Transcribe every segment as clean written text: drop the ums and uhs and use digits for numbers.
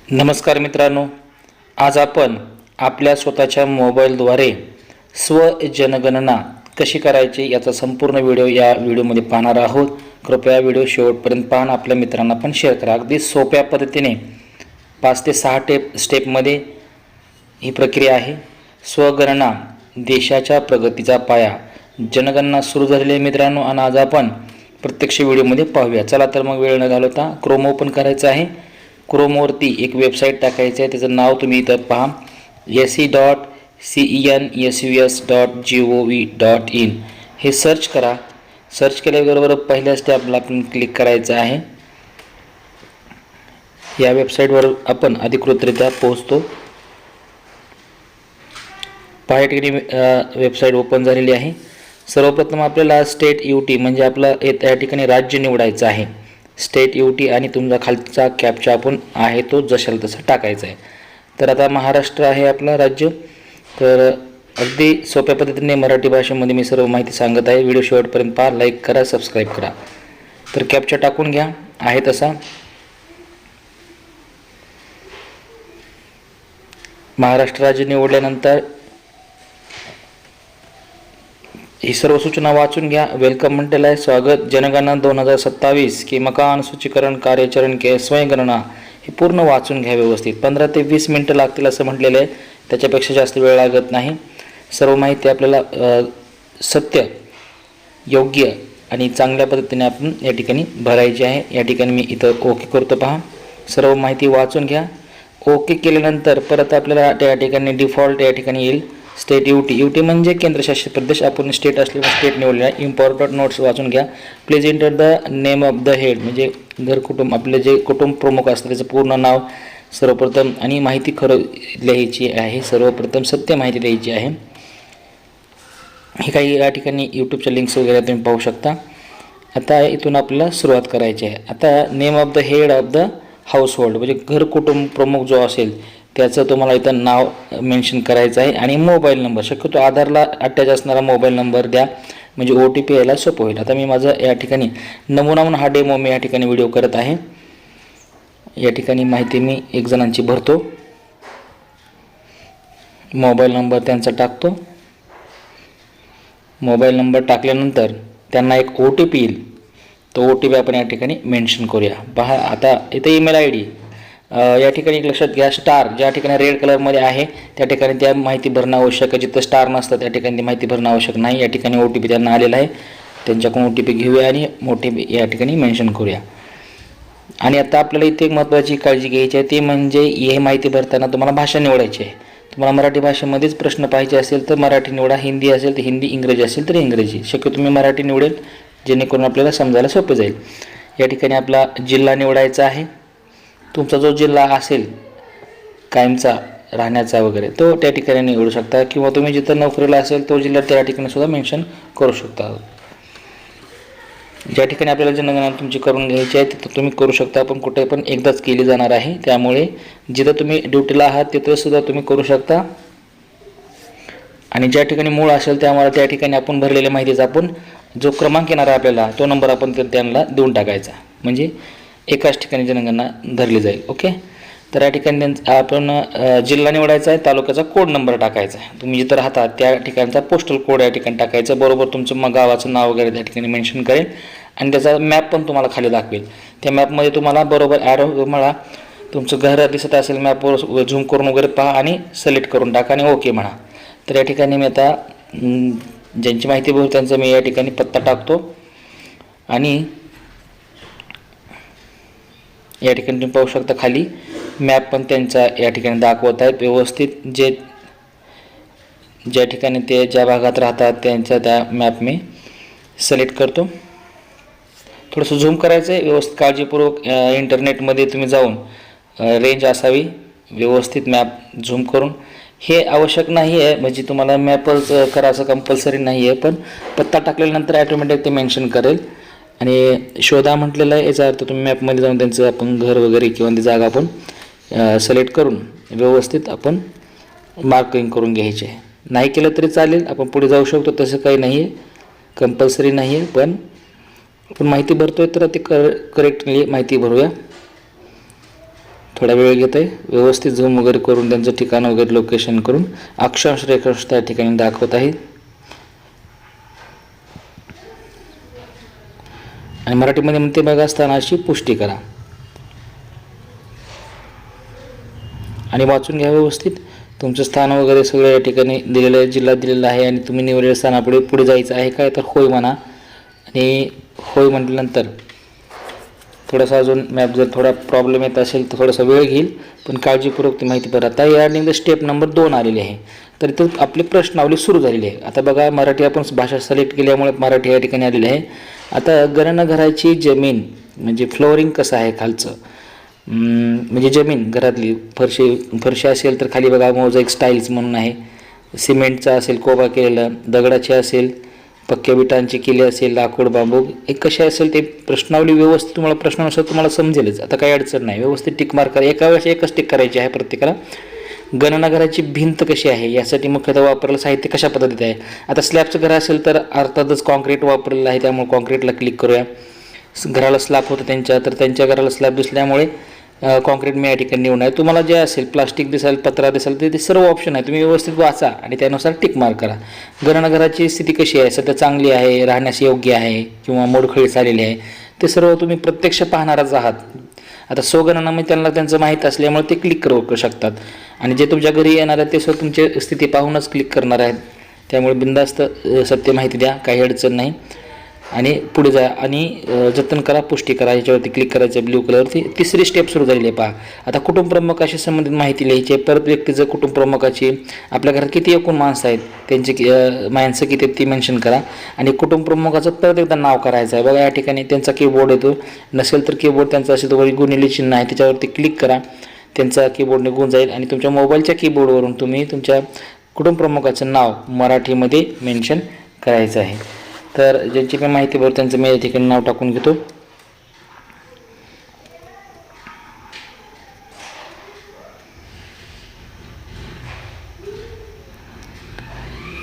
नमस्कार मित्रांनो, आज आपण आपल्या स्वतःच्या मोबाईलद्वारे स्वजनगणना कशी करायची याचा संपूर्ण व्हिडिओ या व्हिडिओमध्ये पाहणार आहोत. कृपया व्हिडिओ शेवटपर्यंत पाहा, आपल्या मित्रांना पण शेअर करा. अगदी सोप्या पद्धतीने 5 ते 6 स्टेपमध्ये ही प्रक्रिया आहे. स्वगणना देशाच्या प्रगतीचा पाया. जनगणना सुरू झालेली आहे मित्रांनो, आणि आज आपण प्रत्यक्ष व्हिडिओमध्ये पाहूया. चला तर मग वेळ न घालवता क्रोम ओपन करायचं आहे. क्रोमवरती एक वेबसाईट टाकायचं आहे, त्याचं नाव तुम्ही इथं पहा, se.census.gov.in. हे सर्च करा. सर्च केल्याबरोबर पहिल्या स्टॅपला आपण क्लिक करायचं आहे. या वेबसाईटवर आपण अधिकृतरित्या पोहोचतो. पहा, या ठिकाणी वेबसाईट ओपन झालेली आहे. सर्वप्रथम आपल्याला स्टेट UT म्हणजे आपला या ठिकाणी राज्य निवडायचं आहे. स्टेट UT आणि तुमचा खालचा कॅप्चा आपण आहे तो जशाला तसा टाकायचा आहे. तर आता महाराष्ट्र आहे आपलं राज्य. तर अगदी सोप्या पद्धतीने मराठी भाषेमध्ये मी सर्व माहिती सांगत आहे. व्हिडिओ शेवटपर्यंत पहा, लाईक करा, सबस्क्राईब करा. तर कॅप्चा टाकून घ्या आहे तसा. महाराष्ट्र राज्य निवडल्यानंतर ही सर्व सूचना वाचून घ्या. वेलकम म्हटलेलं आहे, स्वागत. जनगणना 2027 की मकान सूचीकरण कार्यचरण के स्वयंगणना हे पूर्ण वाचून घ्या व्यवस्थित. 15 ते 20 मिनटं लागतील असं म्हटलेलं आहे, त्याच्यापेक्षा जास्त वेळ लागत नाही. सर्व माहिती आपल्याला सत्य, योग्य आणि चांगल्या पद्धतीने आपण या ठिकाणी भरायची आहे. या ठिकाणी मी इथं ओके करतो. पहा, सर्व माहिती वाचून घ्या. ओके केल्यानंतर परत आपल्याला त्या ठिकाणी डिफॉल्ट या ठिकाणी येईल स्टेट UT म्हणजे केंद्रशासित प्रदेश. आपण स्टेट असल्यामुळे स्टेट निवडलेला आहे. इम्पॉर्टंट नोट्स वाचून घ्या. Please enter the name of the head म्हणजे घर कुटुंब, आपले जे कुटुंब प्रमुख असतं त्याचं पूर्ण नाव सर्वप्रथम, आणि माहिती खरं लिहायची आहे. सर्वप्रथम सत्य माहिती लिहायची आहे. हे काही या ठिकाणी यूट्यूबच्या लिंक्स वगैरे तुम्ही पाहू शकता. आता इथून आपल्याला सुरुवात करायची आहे. आता name of the head of the house hold म्हणजे घर कुटुंब प्रमुख जो असेल त्याचं तुम्हाला इथं नाव मेन्शन करायचं आहे, आणि मोबाईल नंबर, शक्यतो आधारला अटॅच असणारा मोबाईल नंबर द्या म्हणजे OTP यायला सोपं होईल. आता मी माझं या ठिकाणी नमुना म्हणून हा डेमो मी या ठिकाणी व्हिडिओ करत आहे. या ठिकाणी माहिती मी एक जणांची भरतो. मोबाईल नंबर त्यांचा टाकतो. मोबाईल नंबर टाकल्यानंतर त्यांना एक OTP येईल. तो OTP आपण या ठिकाणी मेन्शन करूया. पहा, आता इथे ईमेल ID या ठिकाणी एक लक्षात घ्या, स्टार ज्या ठिकाणी रेड कलरमध्ये आहे त्या ठिकाणी त्या माहिती भरणं आवश्यक आहे. जिथं स्टार नसतं त्या ठिकाणी ती माहिती भरणं आवश्यक नाही. या ठिकाणी OTP त्यांना आलेला आहे, त्यांच्याकडून OTP घेऊया आणि OTP या ठिकाणी मेन्शन करूया. आणि आता आपल्याला इथे एक महत्त्वाची काळजी घ्यायची आहे, ती म्हणजे हे माहिती भरताना तुम्हाला भाषा निवडायची आहे. तुम्हाला मराठी भाषेमध्येच प्रश्न पाहिजे असेल तर मराठी निवडा, हिंदी असेल तर हिंदी, इंग्रजी असेल तर इंग्रजी. शक्यतो तुम्ही मराठी निवडेल जेणेकरून आपल्याला समजायला सोपं जाईल. या ठिकाणी आपला जिल्हा निवडायचा आहे. तुमचा जो जिल्हा असेल कायमचा राहण्याचा वगैरे तो त्या ठिकाणी निवडू शकता, किंवा तुम्ही जिथं नोकरीला असेल तो जिल्हा त्या ठिकाणी सुद्धा मेन्शन करू शकता. ज्या ठिकाणी आपल्याला जनगणना तुमची करून घ्यायची आहे तिथं तुम्ही करू शकता, पण कुठे पण एकदाच केली जाणार आहे. त्यामुळे जिथं तुम्ही ड्युटीला आहात तिथं सुद्धा तुम्ही करू शकता. आणि ज्या ठिकाणी मूळ असेल त्यामुळे त्या ठिकाणी आपण भरलेल्या माहितीचा आपण जो क्रमांक येणार आहे आपल्याला तो नंबर आपण त्यांना देऊन टाकायचा, म्हणजे एकाच ठिकाणी जनगणना धरली जाईल. ओके. तर या ठिकाणी आपण जिल्हा निवडायचा आहे, तालुक्याचा कोड नंबर टाकायचा आहे, तुम्ही जिथं राहता त्या ठिकाणचा पोस्टल कोड या ठिकाणी टाकायचा. बरोबर तुमचं गावाचं नाव वगैरे त्या ठिकाणी मेन्शन करेल, आणि त्याचा मॅप पण तुम्हाला खाली दाखवेल. त्या मॅपमध्ये तुम्हाला बरोबर ॲरो तुम्हाला तुमचं घर दिसत असेल मॅपवर झूम करून वगैरे पहा आणि सिलेक्ट करून टाका आणि ओके म्हणा. तर या ठिकाणी मी आता ज्यांची माहिती बघू त्यांचा मी या ठिकाणी पत्ता टाकतो, आणि या ठिकाणी तुम्ही पाहू शकता खाली मॅप पण त्यांचा या ठिकाणी दाखवत आहेत व्यवस्थित. ज्या ठिकाणी ते ज्या भागात राहतात त्यांचा त्या मॅप मी सिलेक्ट करतो. थोडंसं झूम करायचं आहे व्यवस्थित, काळजीपूर्वक इंटरनेटमध्ये तुम्ही जाऊन रेंज असावी व्यवस्थित मॅप झूम करून. हे आवश्यक नाही आहे म्हणजे तुम्हाला मॅपच करायचं कंपल्सरी नाही आहे, पण पत्ता टाकल्यानंतर ॲटोमॅटिक ते मेन्शन करेल. आणि शोधा म्हटलेलं आहे, याचा अर्थ तुम्ही मॅपमध्ये जाऊन त्यांचं आपण घर वगैरे किंवा ती जागा आपण सिलेक्ट करून व्यवस्थित आपण मार्किंग करून घ्यायचे आहे. नाही केलं तरी चालेल, आपण पुढे जाऊ शकतो, तसं काही नाही आहे, कंपल्सरी नाही आहे. पण आपण माहिती भरतोय तर ते करेक्टली माहिती भरूया. थोडा वेळ घेत आहे, व्यवस्थित झूम वगैरे करून त्यांचं ठिकाण वगैरे लोकेशन करून अक्षांश रेखांश त्या ठिकाणी दाखवत आहे. आणि मराठीमध्ये म्हणते बघा स्थानाची पुष्टी करा आणि वाचून घ्या व्यवस्थित. तुमचं स्थान वगैरे सगळं या ठिकाणी दिलेलं आहे, जिल्हा दिलेला आहे आणि तुम्ही निवडलेल्या स्थानापुढे पुढे जायचं आहे काय तर होय म्हणा. आणि होय म्हटल्यानंतर थोडासा अजून मॅप जर थोडा प्रॉब्लेम येत असेल तर थोडासा वेळ घेईल, पण काळजीपूर्वक ती माहिती भरा. आता या ठिकाणी स्टेप नंबर 2 आलेली आहे, तर इथं आपली प्रश्नावली सुरू झालेली आहे. आता बघा मराठी आपण भाषा सिलेक्ट केल्यामुळे मराठी या ठिकाणी आलेली आहे. आता गणनघराची जमीन म्हणजे फ्लोअरिंग कसं आहे खालचं, म्हणजे जमीन घरातली फरशी असेल तर खाली बघा मोझॅइक स्टाईल्स म्हणून आहे. सिमेंटचा असेल कोबा केलेला, दगडाचे असेल, पक्क्या विटांची केली असेल, लाकूड बांबू एक कसे असेल ते प्रश्नावली व्यवस्थित तुम्हाला प्रश्नानुसार तुम्हाला समजेलच. आता काही अडचण नाही, व्यवस्थित टिक मार्क करा. एका वेळेस एकच टिक करायची आहे प्रत्येकाला. गणनघराची भिंत कशी आहे यासाठी मुख्यतः वापरलेलं साहित्य कशा पद्धतीत आहे. आता स्लॅबचं घर असेल तर अर्थातच कॉन्क्रीट वापरलेलं आहे, त्यामुळे कॉन्क्रीटला क्लिक करूया. घराला स्लॅब होतं त्यांच्या, तर त्यांच्या घराला स्लॅब दिसल्यामुळे कॉन्क्रीट मी या ठिकाणी निवडणार. तुम्हाला जे असेल प्लास्टिक दिसेल, पत्रा दिसेल, ते सर्व ऑप्शन आहे, तुम्ही व्यवस्थित वाचा आणि त्यानुसार टिक मार्क करा. गणनघराची स्थिती कशी आहे, सध्या चांगली आहे, राहण्यास योग्य आहे किंवा मोडखळी झालेली आहे, ते सर्व तुम्ही प्रत्यक्ष पाहणारच आहात. आता स्वगणनामध्ये त्यांना त्यांचं माहीत असल्यामुळे ते क्लिक करू शकतात आणि जे तुमच्या घरी येणार आहेत ते सर्व तुमची स्थिती पाहूनच क्लिक करणार आहेत. त्यामुळे बिनधास्त सत्य माहिती द्या, काही अडचण नाही आणि पुढे जा आणि जतन करा, पुष्टी करा, याच्यावरती क्लिक करायचं ब्ल्यू कलरवरती. तिसरी स्टेप सुरू झालेली आहे पहा. आता कुटुंब प्रमुखाशी संबंधित माहिती लिहायची आहे. परत व्यक्तीचं कुटुंब प्रमुखाची आपल्या घरात किती एकूण माणसं आहेत त्यांची माणसं किती ती मेन्शन करा आणि कुटुंब प्रमुखाचं परत एकदा नाव करायचं आहे. बघा या ठिकाणी त्यांचा कीबोर्ड येतो, नसेल तर कीबोर्ड त्यांचा असेल तर वरी गुणिले चिन्ह आहे त्याच्यावरती क्लिक करा, त्यांचा कीबोर्ड निघून जाईल आणि तुमच्या मोबाईलच्या कीबोर्डवरून तुम्ही तुमच्या कुटुंब प्रमुखाचं नाव मराठीमध्ये मेन्शन करायचं आहे. तर ज्यांची पण माहिती भर त्यांचं मी या ठिकाणी नाव टाकून घेतो.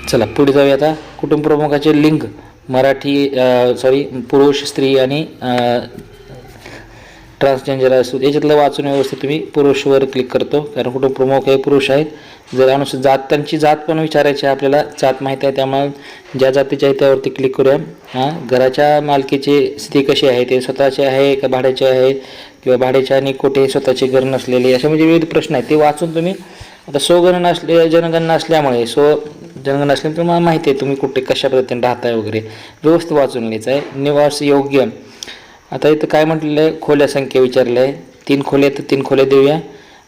चला पुढे जाऊया. आता कुटुंब प्रमुखाचे लिंग मराठी पुरुष, स्त्री आणि ट्रान्सजेंडर असू याच्यातलं वाचून व्यवस्थित तुम्ही पुरुषवर क्लिक करतो, कारण कुटुंब प्रमुख हे पुरुष आहेत. जर अनुसूचित जात त्यांची जात पण विचारायची आहे आपल्याला, जात माहीत आहे त्यामुळे ज्या जातीचे आहे त्यावरती क्लिक करूया. घराच्या मालकीची स्थिती कशी आहे, ते स्वतःचे आहे का भाड्याचे आहे किंवा भाड्याचे आणि कुठे स्वतःचे घर नसलेले, असे म्हणजे विविध प्रश्न आहेत ते वाचून तुम्ही. आता जनगणना असल्यामुळे जनगणना असल्यामुळे तुम्हाला माहिती आहे तुम्ही कुठे कशा पद्धतीने राहताय वगैरे व्यवस्थित वाचून घ्यायचं आहे. निवास योग्य. आता इथं काय म्हटलेलं आहे, खोल्या संख्या विचारलं आहे, 3 खोल्या तर 3 खोल्या देऊया.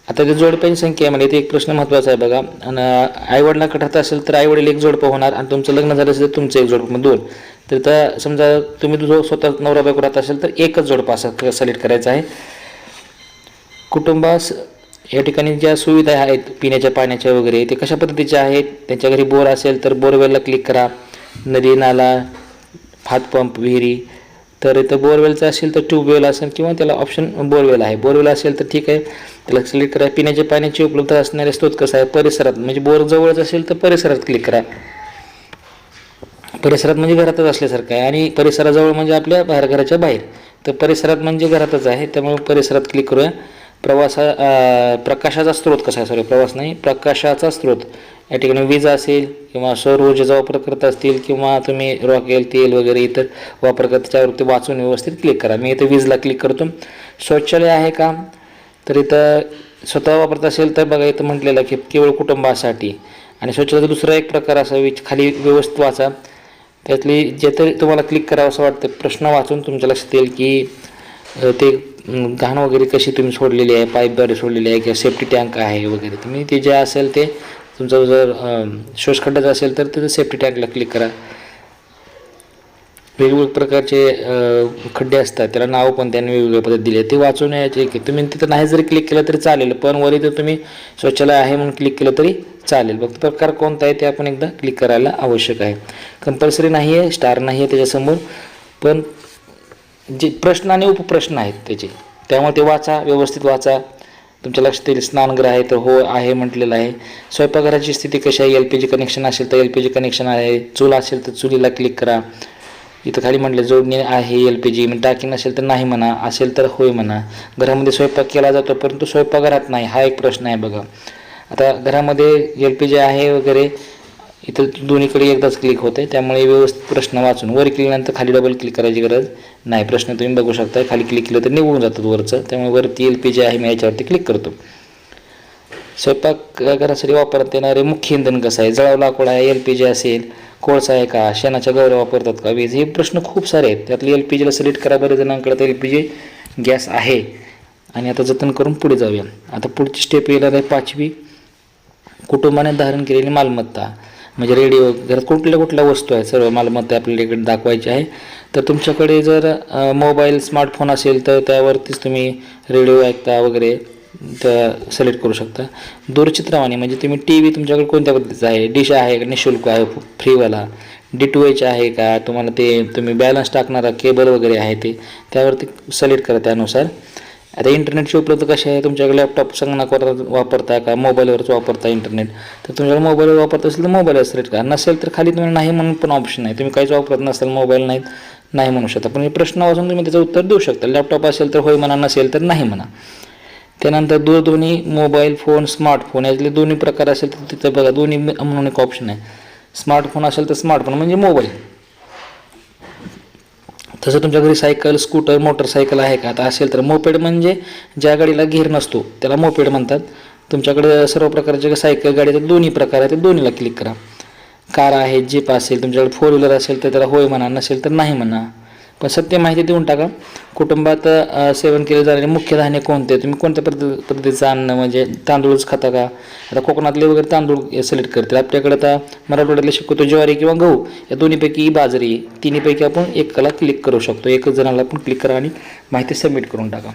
आता ते जोडप्यांची संख्या म्हणजे इथे एक प्रश्न महत्त्वाचा आहे बघा. आणि आईवडिलांकडे राहत असेल तर आईवडील एक जोडपं होणार आणि तुमचं लग्न झालं असेल तर तुमचं एक जोडपं 2. तर त्या समजा तुम्ही स्वतः नवरा बायको राहत असेल तर एकच जोडपं असं सिलेक्ट करायचं आहे. कुटुंबास या ठिकाणी ज्या सुविधा आहेत पिण्याच्या पाण्याच्या वगैरे ते कशा पद्धतीच्या आहेत, त्यांच्या घरी बोर असेल तर बोरवेलला क्लिक करा. नदी, नाला, हातपंप, विहिरी, तर इथं बोरवेलचं असेल तर ट्यूबवेल असेल किंवा त्याला ऑप्शन बोरवेल आहे. बोरवेल असेल तर ठीक आहे, त्याला सिलेक्ट करा. पिण्याच्या पाण्याची उपलब्ध असणारे स्रोत कसं आहे, परिसरात म्हणजे बोर जवळच असेल तर परिसरात क्लिक करा. परिसरात म्हणजे घरातच असल्यासारखं आहे आणि परिसराजवळ म्हणजे आपल्या घराच्या बाहेर, तर परिसरात म्हणजे घरातच आहे त्यामुळे परिसरात क्लिक करूया. प्रकाशाचा स्रोत कसा आहे, प्रवास नाही प्रकाशाचा स्रोत या ठिकाणी वीज असेल किंवा सौर ऊर्जेचा वापर करत असतील किंवा तुम्ही रॉकेल तेल वगैरे इतर वापर करता त्यावरती वाचून व्यवस्थित क्लिक करा. मी इथं वीजला क्लिक करतो. शौचालय आहे का, तर इथं स्वतः वापरत असेल तर बघा इथं म्हटलेलं की केवळ कुटुंबासाठी. आणि शौचालयाचा दुसरा एक प्रकार असा खाली व्यवस्थित वाचा, त्यातली जे तरी तुम्हाला क्लिक करावं असं वाटतं प्रश्न वाचून तुमच्या लक्षात येईल की ते घाण वगैरे कशी तुम्ही सोडलेली आहे, पाईपद्वारे सोडलेली आहे किंवा सेफ्टी टँक आहे वगैरे. तुम्ही ते जे असेल ते तुमचं जर शोषखड्डाचं असेल तर तिथं सेफ्टी टँकला क्लिक करा. वेगवेगळ्या प्रकारचे खड्डे असतात त्याला नाव पण त्यांनी वेगवेगळ्या पद्धत दिली आहे, ते वाचून यायचे की तुम्ही तिथं नाही जरी क्लिक केलं तरी चालेल, पण वरी तर तुम्ही शौचालय आहे म्हणून क्लिक केलं तरी चालेल. फक्त प्रकार कोणता आहे ते आपण एकदा क्लिक करायला आवश्यक आहे. कंपल्सरी नाही आहे, स्टार नाही आहे त्याच्यासमोर, पण जे प्रश्न आणि उपप्रश्न आहेत त्याचे, त्यामुळे ते वाचा, व्यवस्थित वाचा. तुमच्या लक्षात येईल स्नानगृह आहे तर हो आहे म्हटलेलं आहे. स्वयंपाकघराची स्थिती कशी आहे, LPG कनेक्शन असेल तर LPG कनेक्शन आहे, चूल असेल तर चुलीला क्लिक करा. इथं खाली म्हटलं जोडणी आहे LPG, मग टाकी नसेल तर नाही म्हणा, असेल तर होय म्हणा. घरामध्ये स्वयंपाक केला जातो परंतु स्वयंपाकघरात नाही, हा एक प्रश्न आहे बघा. आता घरामध्ये LPG आहे वगैरे, इथं दोन्हीकडे एकदाच क्लिक होते, त्यामुळे व्यवस्थित प्रश्न वाचून वर केल्यानंतर खाली डबल क्लिक करायची गरज नाही. प्रश्न तुम्ही बघू शकता, खाली क्लिक केलं तर निघून जातात वरचं, त्यामुळे वरती LPG आहे मी याच्यावरती क्लिक करतो. स्वयंपाक घरासाठी वापरण्यात येणारे मुख्य इंधन कसं आहे, जळाव लाकूड आहे, LPG असेल, कोळसा आहे का, शेणाच्या गवऱ्या वापरतात का, वीज, हे प्रश्न खूप सारे आहेत. त्यातली LPGला सिलेक्ट करा. बरेच जणांकडे तर LPG गॅस आहे. आणि आता जतन करून पुढे जाऊया. आता पुढची स्टेप येणार आहे 5वी, कुटुंबाने धारण केलेली मालमत्ता, म्हणजे रेडिओ. घरात कुठल्या वस्तू आहेत सर्व मालमत्ता आपल्याला इकडे दाखवायची आहे. तर तुमच्याकडे जर मोबाईल स्मार्टफोन असेल तर त्यावरतीच तुम्ही रेडिओ ऐकता वगैरे तर सिलेक्ट करू शकता. दूरचित्रवाणी म्हणजे तुम्ही TV तुमच्याकडे कोणत्या पद्धतीचा आहे, डिश आहे का, निःशुल्क आहे, फ्रीवाला, DTH आहे का, तुम्हाला ते तुम्ही बॅलन्स टाकणारा केबल वगैरे आहे ते त्यावरती सिलेक्ट करा त्यानुसार. आता इंटरनेटची उपलब्ध कशी आहे, तुमच्याकडे लॅपटॉप संगणकावर वापरता का मोबाईलवरच वापरता इंटरनेट, तर तुमच्याकडे मोबाईलवर वापरत असेल तर मोबाईलवर सिलेक्ट करा. नसेल तर खाली तुम्हाला नाही म्हणून पण ऑप्शन आहे, तुम्ही काहीच वापरत नसेल, मोबाईल नाही म्हणू शकता, पण हे प्रश्न वाचून तुम्ही त्याचं उत्तर देऊ शकता. लॅपटॉप असेल तर होय म्हणा, नसेल तर नाही म्हणा. त्यानंतर दूरध्वनी, मोबाईल फोन, स्मार्टफोन यातले दोन्ही प्रकार असेल तर तिथं बघा दोन्ही म्हणून एक ऑप्शन आहे. स्मार्टफोन असेल तर स्मार्टफोन म्हणजे मोबाईल. तसं तुमच्या घरी सायकल, स्कूटर, मोटरसायकल आहे का, आता असेल तर मोपेड म्हणजे ज्या गाडीला गिअर नसतो त्याला मोपेड म्हणतात. तुमच्याकडे सर्व प्रकारचे सायकल गाडीचे दोन्ही प्रकार आहेत, ते दोन्हीला क्लिक करा. कार आहे, जीप असेल, तुमच्याकडे 4 व्हीलर असेल तर त्याला होय म्हणा, नसेल तर नाही म्हणा. पण सत्य माहिती देऊन टाका. कुटुंबात सेवन केले जाणारे मुख्य धान्य कोणते, तुम्ही कोणत्या पद्धतीचं अन्न म्हणजे तांदूळच खाता का. आता कोकणातले वगैरे तांदूळ सिलेक्ट करतील. आपल्याकडे आता मराठवाड्यातले शक्यतो ज्वारी किंवा गहू, या दोन्हीपैकी बाजरी, तिन्हीपैकी आपण एकाला क्लिक करू शकतो. एकच जणाला आपण क्लिक करा आणि माहिती सबमिट करून टाका.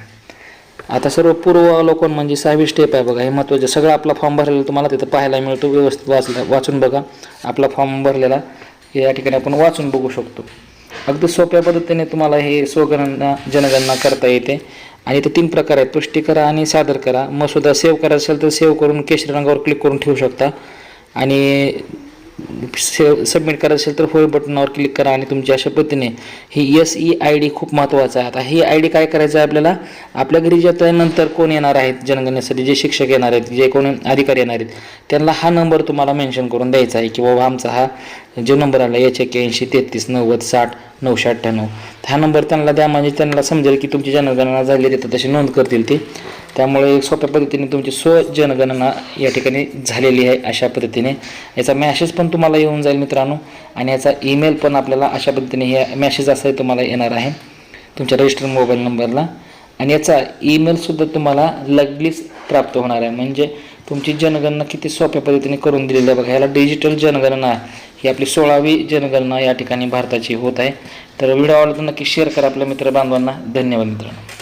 आता सर्व पूर्वावलोकन म्हणजे 6वी स्टेप आहे बघा, हे महत्त्वाचं. सगळं आपला फॉर्म भरलेला तुम्हाला तिथं पाहायला मिळतो. व्यवस्थित वाचून बघा. आपला फॉर्म भरलेला या ठिकाणी आपण वाचून बघू शकतो. अगदी सोप्या पद्धतीने तुम्हाला हे स्वगणना जनगणना करता येते. आणि इथे 3 प्रकार आहेत, पुष्टी करा आणि सादर करा. मसुदा सेव्ह करायचा असेल तर सेव्ह करून केशरी रंगावर क्लिक करून ठेवू शकता. आणि सबमिट करायचं असेल तर होय बटनावर क्लिक करा. आणि तुमच्या अशा पद्धतीने ही SEID खूप महत्त्वाचं आहे. आता ही ID काय करायचं आहे आपल्याला, आपल्या घरी जे नंतर कोण येणार आहेत जनगणनेसाठी, जे शिक्षक येणार आहेत, जे कोण अधिकारी येणार आहेत, त्यांना हा नंबर तुम्हाला मेन्शन करून द्यायचा आहे की बाबा आमचा हा जो नंबर आला H81 33 90 60 998, हा नंबर त्यांना द्या. म्हणजे त्यांना समजेल की तुमची जनगणना झाली आहे, तर तशी नोंद करतील ते. त्यामुळे सोप्या पद्धतीने तुमची जनगणना या ठिकाणी झालेली आहे अशा पद्धतीने. याचा मॅसेज पण तुम्हाला येऊन जाईल मित्रांनो. आणि याचा ईमेल पण आपल्याला अशा पद्धतीने हे मॅसेज असा तुम्हाला येणार आहे तुमच्या रजिस्टर्ड मोबाईल नंबरला. आणि याचा ईमेलसुद्धा तुम्हाला लगेच प्राप्त होणार आहे. म्हणजे तुमची जनगणना किती सोप्या पद्धतीने करून दिलेली आहे बघा. ह्याला डिजिटल जनगणना, ही आपली 16वी जनगणना या ठिकाणी भारताची होत आहे. तर व्हिडिओ आवडला तर नक्की शेअर करा आपल्या मित्र बांधवांना. धन्यवाद मित्रांनो.